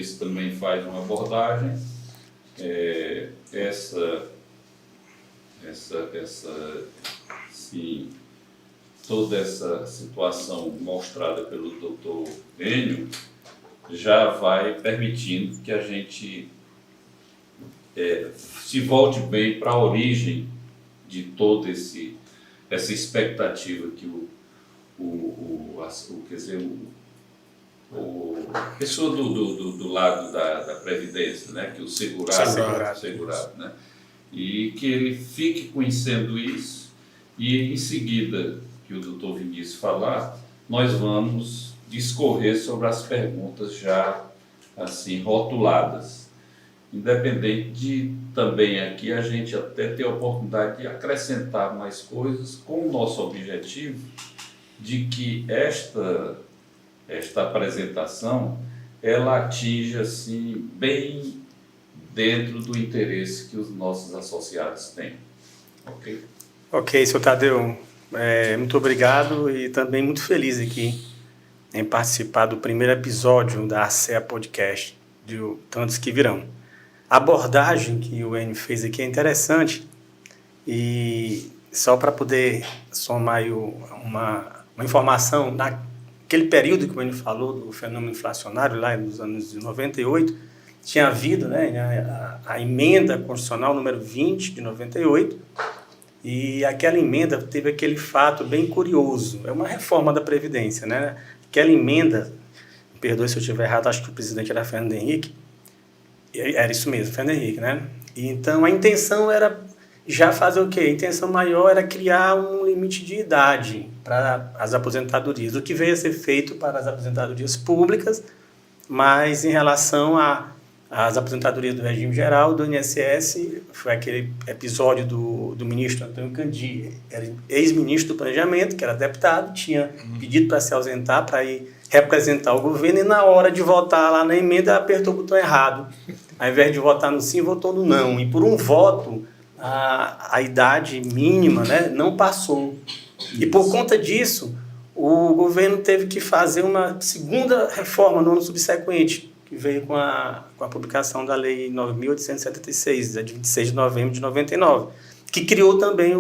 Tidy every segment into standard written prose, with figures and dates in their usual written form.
disse, também faz uma abordagem. Sim, toda essa situação mostrada pelo Dr. Enio já vai permitindo que a gente se volte bem para a origem de toda essa expectativa que a pessoa do lado da Previdência, né, que o segurado, né, e que ele fique conhecendo isso, e em seguida que o doutor Vinícius falar, nós vamos discorrer sobre as perguntas já assim rotuladas, independente de também aqui a gente até ter a oportunidade de acrescentar mais coisas com o nosso objetivo de que esta apresentação ela atinja assim bem dentro do interesse que os nossos associados têm. Ok? Ok, Sr. Tadeu, muito obrigado e também muito feliz aqui em participar do primeiro episódio da ASEA Podcast, de tantos que virão. A abordagem que o Enio fez aqui é interessante e só para poder somar aí uma informação, naquele período que o Enio falou do fenômeno inflacionário, lá nos anos de 98, tinha havido, né, a emenda constitucional número 20 de 98, e aquela emenda teve aquele fato bem curioso, é uma reforma da Previdência, né? Aquela emenda, me perdoe se eu estiver errado, acho que o presidente era Fernando Henrique, era isso mesmo, Fernando Henrique, né? E então a intenção era já fazer o quê? A intenção maior era criar um limite de idade para as aposentadorias, o que veio a ser feito para as aposentadorias públicas, mas em relação às aposentadorias do regime geral, do INSS, foi aquele episódio do ministro Antônio Candi, era ex-ministro do Planejamento, que era deputado, tinha pedido para se ausentar, para ir representar o governo, e na hora de votar lá na emenda, apertou o botão errado. Ao invés de votar no sim, votou no não. E por um voto, a idade mínima, né, não passou. E por conta disso, o governo teve que fazer uma segunda reforma no ano subsequente, que veio com a publicação da Lei 9.876, de 26 de novembro de 99, que criou também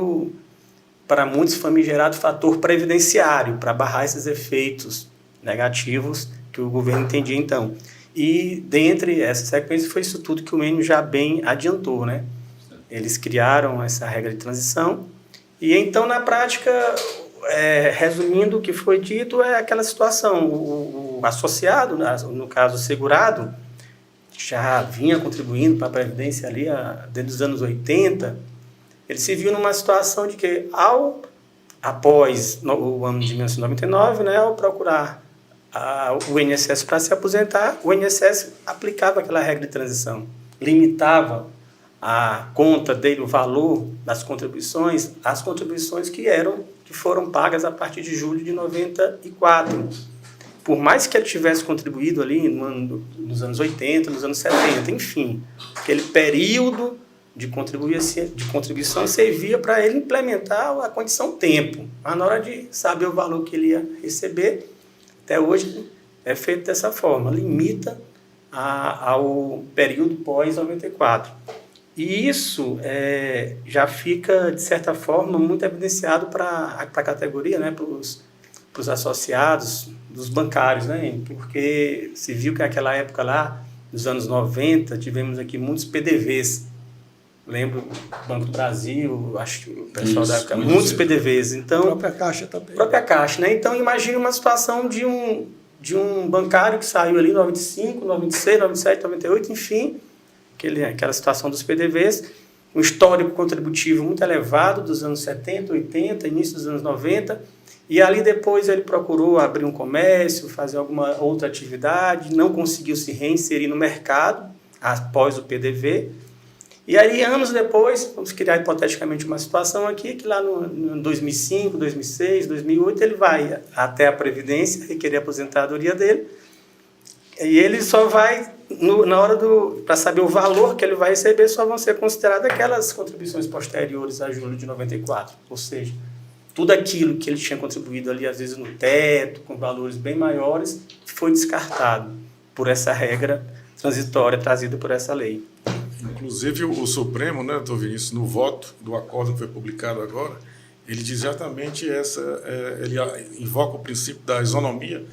para muitos famigerado fator previdenciário, para barrar esses efeitos negativos que o governo entendia então. E dentre essa sequência foi isso tudo que o Enio já bem adiantou, né? Eles criaram essa regra de transição e então na prática, resumindo o que foi dito, é aquela situação, o associado, no caso o segurado, já vinha contribuindo para a Previdência ali desde os anos 80, ele se viu numa situação de que após o ano de 1999, né, ao procurar o INSS para se aposentar, o INSS aplicava aquela regra de transição, limitava a conta dele, o valor das contribuições, as contribuições que foram pagas a partir de julho de 94. Por mais que ele tivesse contribuído ali nos anos 80, nos anos 70, enfim, aquele período de contribuição servia para ele implementar a condição tempo. Mas na hora de saber o valor que ele ia receber, até hoje é feito dessa forma, limita ao período pós-94. E isso já fica, de certa forma, muito evidenciado para a categoria, né, para os associados dos bancários, né, porque se viu que naquela época lá, nos anos 90, tivemos aqui muitos PDVs. Lembro do Banco do Brasil, acho que o pessoal da época, muitos PDVs. Então, a própria Caixa também. Própria Caixa, né? Então, imagine uma situação de um bancário que saiu ali em 95, 96, 97, 98, enfim, aquela situação dos PDVs, um histórico contributivo muito elevado dos anos 70, 80, início dos anos 90, e ali depois ele procurou abrir um comércio, fazer alguma outra atividade, não conseguiu se reinserir no mercado após o PDV. E aí, anos depois, vamos criar hipoteticamente uma situação aqui, que lá no 2005, 2006, 2008, ele vai até a Previdência requerer a aposentadoria dele, e ele só vai, na hora para saber o valor que ele vai receber, só vão ser consideradas aquelas contribuições posteriores a julho de 94, ou seja, tudo aquilo que ele tinha contribuído ali, às vezes no teto, com valores bem maiores, foi descartado por essa regra transitória trazida por essa lei. Inclusive o Supremo, né, doutor Vinícius, no voto do acordo que foi publicado agora, ele diz exatamente ele invoca o princípio da isonomia,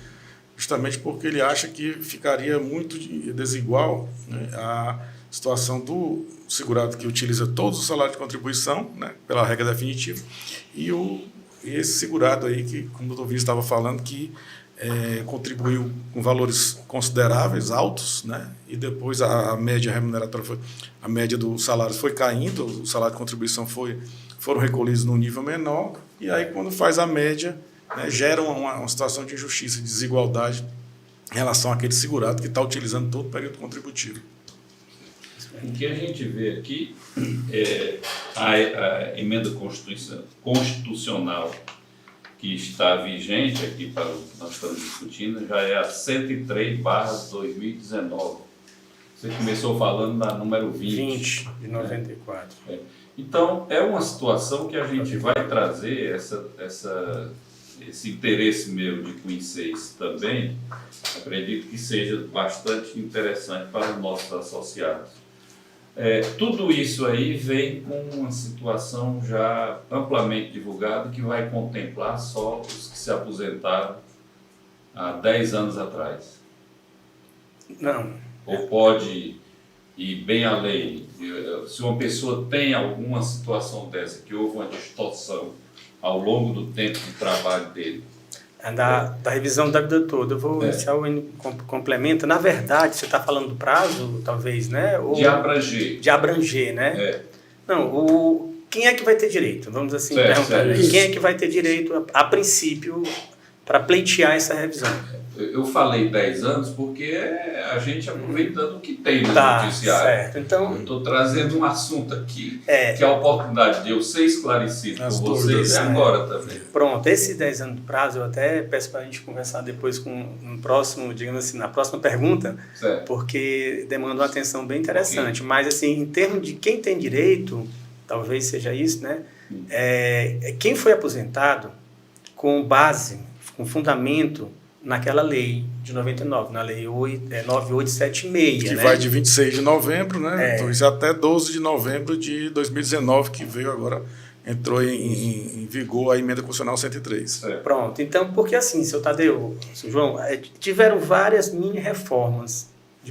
justamente porque ele acha que ficaria muito desigual, né, a situação do segurado que utiliza todos os salários de contribuição, né, pela regra definitiva, e esse segurado aí que, como o doutor Vinícius estava falando, que contribuiu com valores consideráveis, altos, né, e depois a média remuneratória, a média dos salários foi caindo, o salário de contribuição foram recolhidos num nível menor, e aí quando faz a média, né, gera uma situação de injustiça, de desigualdade em relação àquele segurado que está utilizando todo o período contributivo. O que a gente vê aqui é a emenda constitucional que está vigente aqui para o que nós estamos discutindo, já é a 103/2019. Você começou falando da número 20. De 94. Né? Então, é uma situação que a gente vai trazer esse interesse meu de conhecer isso também, acredito que seja bastante interessante para os nossos associados. Tudo isso aí vem com uma situação já amplamente divulgada que vai contemplar só os que se aposentaram há 10 anos atrás. Não. Ou pode ir bem além. Se uma pessoa tem alguma situação dessa, que houve uma distorção ao longo do tempo de trabalho dele. Da revisão da vida toda. Eu vou iniciar o complemento. Na verdade, você está falando do prazo, talvez, né? Ou de abranger. De abranger, né? Não, quem é que vai ter direito? Vamos assim perguntar. Quem é que vai ter direito, a princípio, para pleitear essa revisão? Eu falei 10 anos porque a gente aproveitando o que tem no noticiário. Certo. Então, eu estou trazendo um assunto aqui que a oportunidade de eu ser esclarecido por vocês é agora também. Pronto, esse 10 anos de prazo eu até peço para a gente conversar depois no próximo, digamos assim, na próxima pergunta, certo. Porque demanda uma atenção bem interessante. Okay. Mas assim, em termos de quem tem direito, talvez seja isso, né? Quem foi aposentado com base, com fundamento naquela lei de 99, na lei 9876. Que vai de 26 de novembro, né? Então, isso até 12 de novembro de 2019, que veio agora, entrou em vigor a emenda constitucional 103. Pronto, então, porque assim, seu Tadeu, seu João, tiveram várias mini-reformas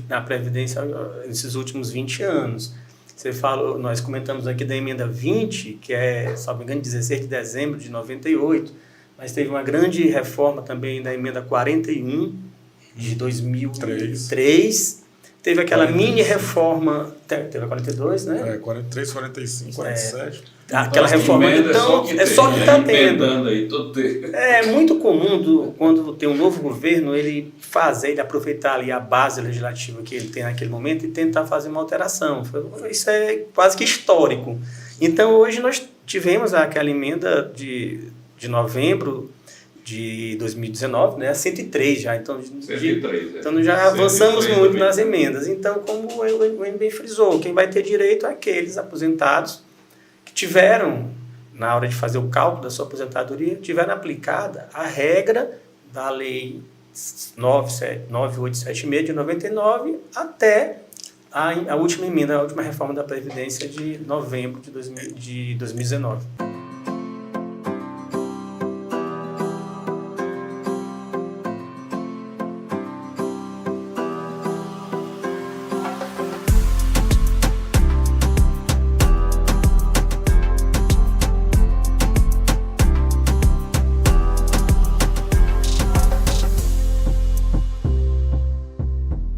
na Previdência nesses últimos 20 anos. Você falou, nós comentamos aqui da emenda 20, que é, se não me engano, 16 de dezembro de 98, mas teve uma grande reforma também da emenda 41 de 2003. Teve aquela mini-reforma, teve a 42, né? 43, 45, 47. Aquela reforma. Então, é só que está tendo. Aí, é muito comum, quando tem um novo governo, ele aproveitar ali a base legislativa que ele tem naquele momento e tentar fazer uma alteração. Isso é quase que histórico. Então, hoje nós tivemos aquela emenda de novembro de 2019, né? 103 já. Então, 103, então já avançamos muito nas emendas. Então, como o bem frisou, quem vai ter direito é aqueles aposentados que tiveram, na hora de fazer o cálculo da sua aposentadoria, tiveram aplicada a regra da lei 9876 de 99 até a última emenda, a última reforma da Previdência de novembro de 2019.